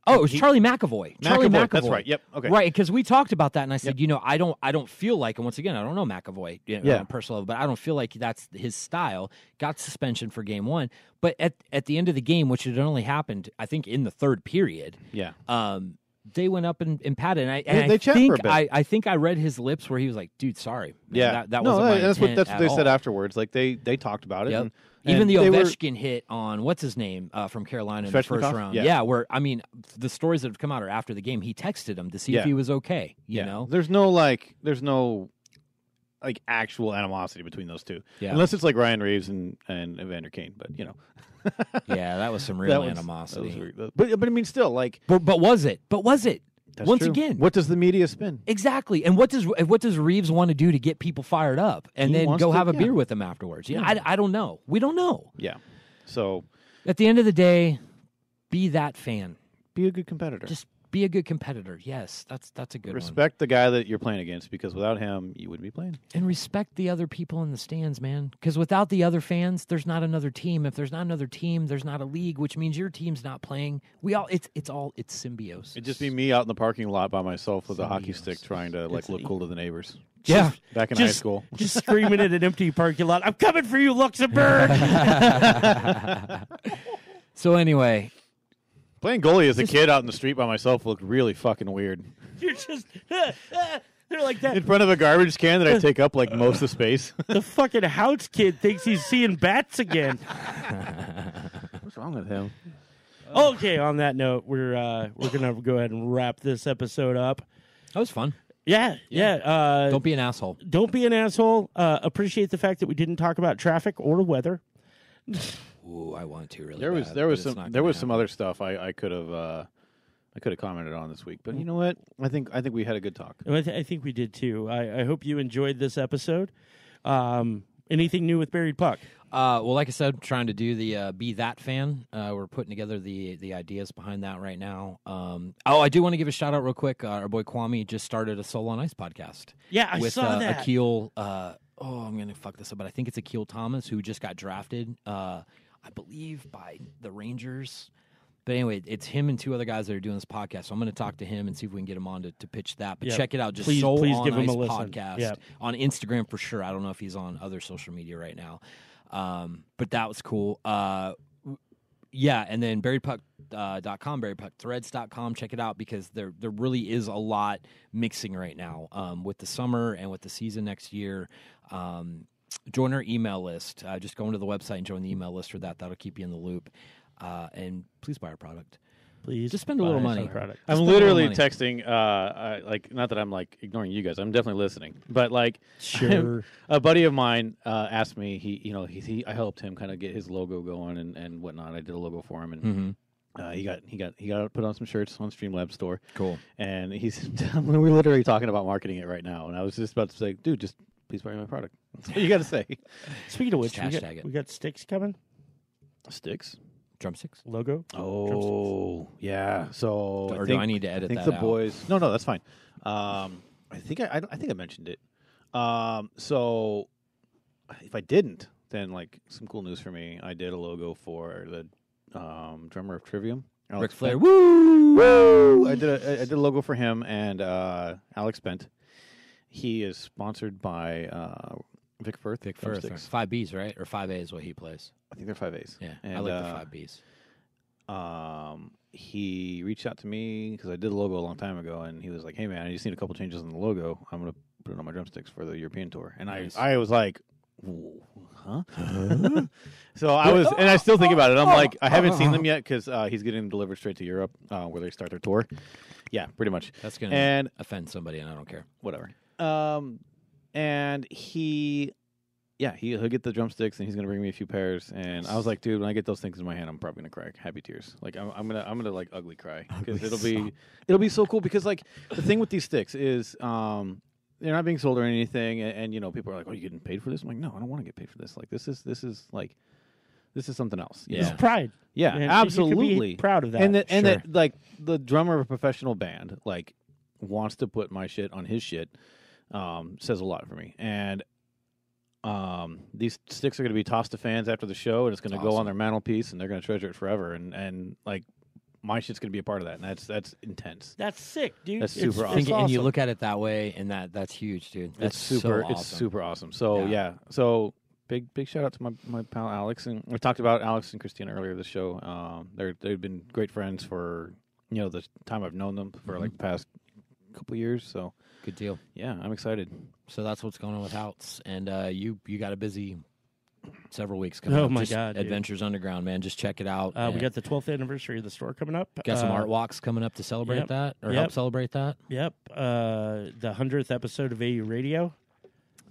"Oh, it was Charlie McAvoy." Charlie McAvoy. That's right. Yep. Okay. Right, because we talked about that, and I said, I don't feel like, and once again, I don't know McAvoy on a personal level, but I don't feel like that's his style. Got suspension for game one, but at the end of the game, which had only happened, I think, in the third period. Yeah. They went up and patted, and They I chat think for a bit. I think I read his lips where he was like, "Dude, sorry, man, Yeah. that no, wasn't my that's intent what they at said all." afterwards. Like they talked about it. Yep. And Even the they were- Ovechkin hit on what's his name from Carolina in the first Svechnikov? round. Yeah. Where I mean, the stories that have come out are after the game. He texted him to see if Yeah. he was okay. You know, There's no actual animosity between those two. Yeah. Unless it's like Ryan Reeves and Evander Kane, but you know. yeah, that was some real animosity. But I mean, still, like, But was it? that's Once true. again, What does the media spin? exactly. And what does Reeves want to do to get people fired up and He then wants go to- have a yeah. beer with them afterwards? You know, I don't know. We don't know. Yeah. So At the end of the day, be that fan. be a good competitor. Just be a good competitor. Yes, that's a good one. Respect the guy that you're playing against, because without him, you wouldn't be playing. And respect the other people in the stands, man. Because without the other fans, there's not another team. If there's not another team, there's not a league, which means your team's not playing. It's symbiosis. It'd just be me out in the parking lot by myself with a hockey stick, Symbiosis. trying to like look cool to the neighbors. Yeah. Back in high school. Just screaming at an empty parking lot. I'm coming for you, Luxembourg. So anyway, Playing goalie as a kid out in the street by myself looked really fucking weird. You're just they're like that. In front of a garbage can that I take up like most of the space. The fucking house kid thinks he's seeing bats again. What's wrong with him? Okay, on that note, we're gonna go ahead and wrap this episode up. that was fun. Yeah. Don't be an asshole. Don't be an asshole. Appreciate the fact that we didn't talk about traffic or weather. Ooh, I wanted to really. There was bad, there but was it's some not there gonna was some happen. other stuff I could have commented on this week, but you know what? I think we had a good talk. I think we did too. I hope you enjoyed this episode. Anything new with Buried Puck? Well, like I said, trying to do the Be That Fan. We're putting together the ideas behind that right now. I do want to give a shout out real quick. Our boy Kwame just started a Soul on Ice podcast. Yeah, I with, saw that. Akil, I'm going to fuck this up, but I think it's Akil Thomas, who just got drafted, I believe, by the Rangers. But anyway, it's him and two other guys that are doing this podcast. So I'm going to talk to him and see if we can get him on to pitch that. But Yeah. check it out. Just Please Soul on give him Ice a listen. podcast Yeah. on Instagram for sure. I don't know if he's on other social media right now. But that was cool. Yeah, and then buriedpuck.com, buriedpuckthreads.com. Check it out because there really is a lot mixing right now with the summer and with the season next year. Join our email list. Just go into the website and join the email list for that. That'll keep you in the loop. And please buy our product. Please Just spend a little buy money. some product. I'm spend a little literally money. texting, like, not that I'm like ignoring you guys. I'm definitely listening, but like, Sure. a buddy of mine asked me. I helped him kind of get his logo going and whatnot. I did a logo for him, and he got to put on some shirts on Streamlab store. Cool. And we're literally talking about marketing it right now. And I was just about to say, dude, just please buy my product. That's what you got to say. Speaking of which, Just hashtag it. we got sticks coming. Sticks. Drumsticks? Logo. Oh, yeah. So, Or do I need to edit I think that the out? boys. No, that's fine. I think I mentioned it. So, if I didn't, then like some cool news for me. I did a logo for the drummer of Trivium, Alex Ric Flair. Bent. Woo! I did a logo for him and Alex Bent. He is sponsored by Vic Firth. Vic Firth. Drumsticks. 5Bs, right? Or 5A is what he plays. I think they're 5As. Yeah, And, I like the 5Bs. he reached out to me because I did the logo a long time ago, and he was like, "Hey man, I just need a couple changes on the logo. I'm gonna put it on my drumsticks for the European tour." And Nice. I was like, "Huh?" So I was, and I still think about it. I'm like, I haven't seen them yet because he's getting them delivered straight to Europe where they start their tour. Yeah, pretty much. That's going to And offend somebody, and I don't care. whatever. And he'll get the drumsticks and he's gonna bring me a few pairs. And I was like, dude, when I get those things in my hand, I'm probably gonna cry happy tears. Like I'm gonna like ugly cry because it'll be so cool. Because like the thing with these sticks is they're not being sold or anything. And you know, people are like, oh, you getting paid for this? I'm like, no, I don't want to get paid for this. Like this is something else. It's pride. Yeah, and absolutely. You can be proud of that. And that like the drummer of a professional band like wants to put my shit on his shit. Says a lot for me. And these sticks are going to be tossed to fans after the show, and it's going to go on their mantelpiece, and they're going to treasure it forever. And like my shit's going to be a part of that, and that's intense. That's sick, dude. That's super awesome. And you look at it that way, and that's huge, dude. That's super. So awesome. It's super awesome. So yeah. So big shout out to my pal Alex, and we talked about Alex and Christina earlier this show. They've been great friends for the time I've known them for like the past couple years. So good deal. Yeah, I'm excited. So that's what's going on with Houts, and you got a busy several weeks coming up. Oh my Just God, dude. Adventures Underground, man. Just check it out. We got the 12th anniversary of the store coming up. Got some art walks coming up to celebrate that, or help celebrate that. Yep. The 100th episode of AU Radio.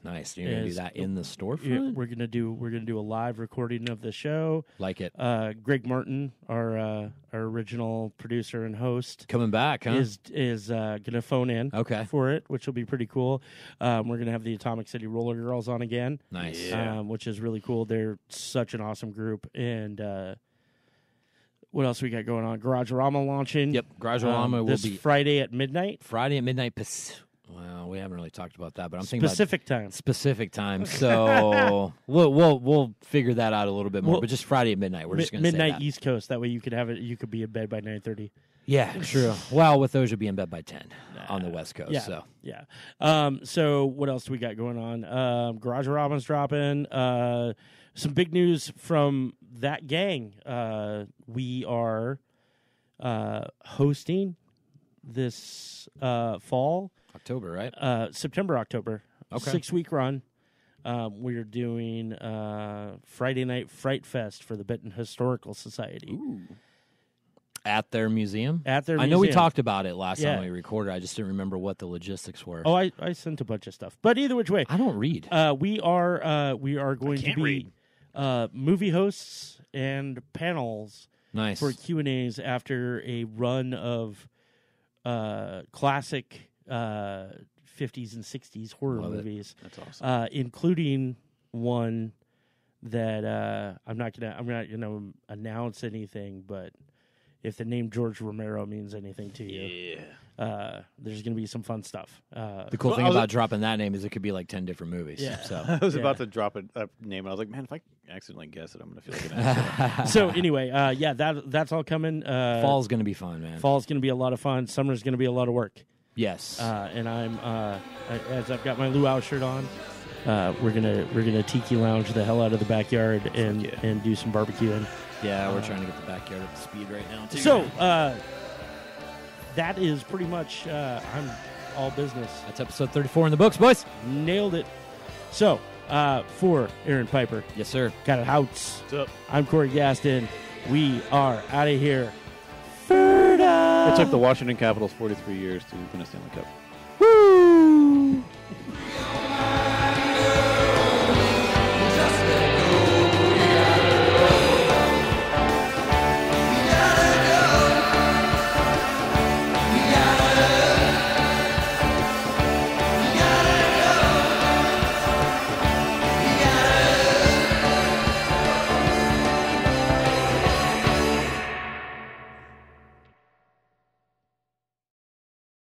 Nice. You're gonna do that in the storefront. Yeah, we're gonna do a live recording of the show. Like it. Greg Martin, our original producer and host, coming back, huh? Is gonna phone in for it, which will be pretty cool. We're gonna have the Atomic City Roller Girls on again. Nice. Which is really cool. They're such an awesome group. And what else we got going on? Garage-a-Rama launching. Yep, Garage-a-Rama will be Friday at midnight. Well, we haven't really talked about that, but I'm thinking specific time. So we'll figure that out a little bit more. But just Friday at midnight. We're just going to say midnight East Coast. That way you could have it. You could be in bed by 9:30. Yeah, true. Well, with those, you'll be in bed by 10 on the West Coast. Yeah, yeah. So what else do we got going on? Garage-a-Rama's dropping. Some big news from that gang. We are hosting this fall. October, right? September, October. Okay. 6-week run. We're doing Friday Night Fright Fest for the Benton Historical Society. Ooh. At their museum? At their museum. I know we talked about it last time we recorded. I just didn't remember what the logistics were. Oh, I sent a bunch of stuff. But either which way. I don't read. We are going to be movie hosts and panels for Q&As after a run of classic 50s and 60s horror movies. That's awesome. Including one that I'm not gonna announce anything, but if the name George Romero means anything to you, there's gonna be some fun stuff. The cool thing about dropping that name is it could be like 10 different movies. Yeah. So I was about to drop a name, and I was like, man, if I accidentally guess it, I'm gonna feel like an asshole. So anyway, that's all coming. Fall's gonna be fun, man. Fall's gonna be a lot of fun. Summer's gonna be a lot of work. Yes. And I'm as I've got my luau shirt on, we're gonna tiki lounge the hell out of the backyard and do some barbecuing. Yeah, we're trying to get the backyard up to speed right now too. So that is pretty much I'm all business. That's episode 34 in the books, boys. Nailed it. So for Aaron Piper, yes sir, got it. Houts. What's up? I'm Corey Gaston. We are out of here. Ferda. It took the Washington Capitals 43 years to win a Stanley Cup.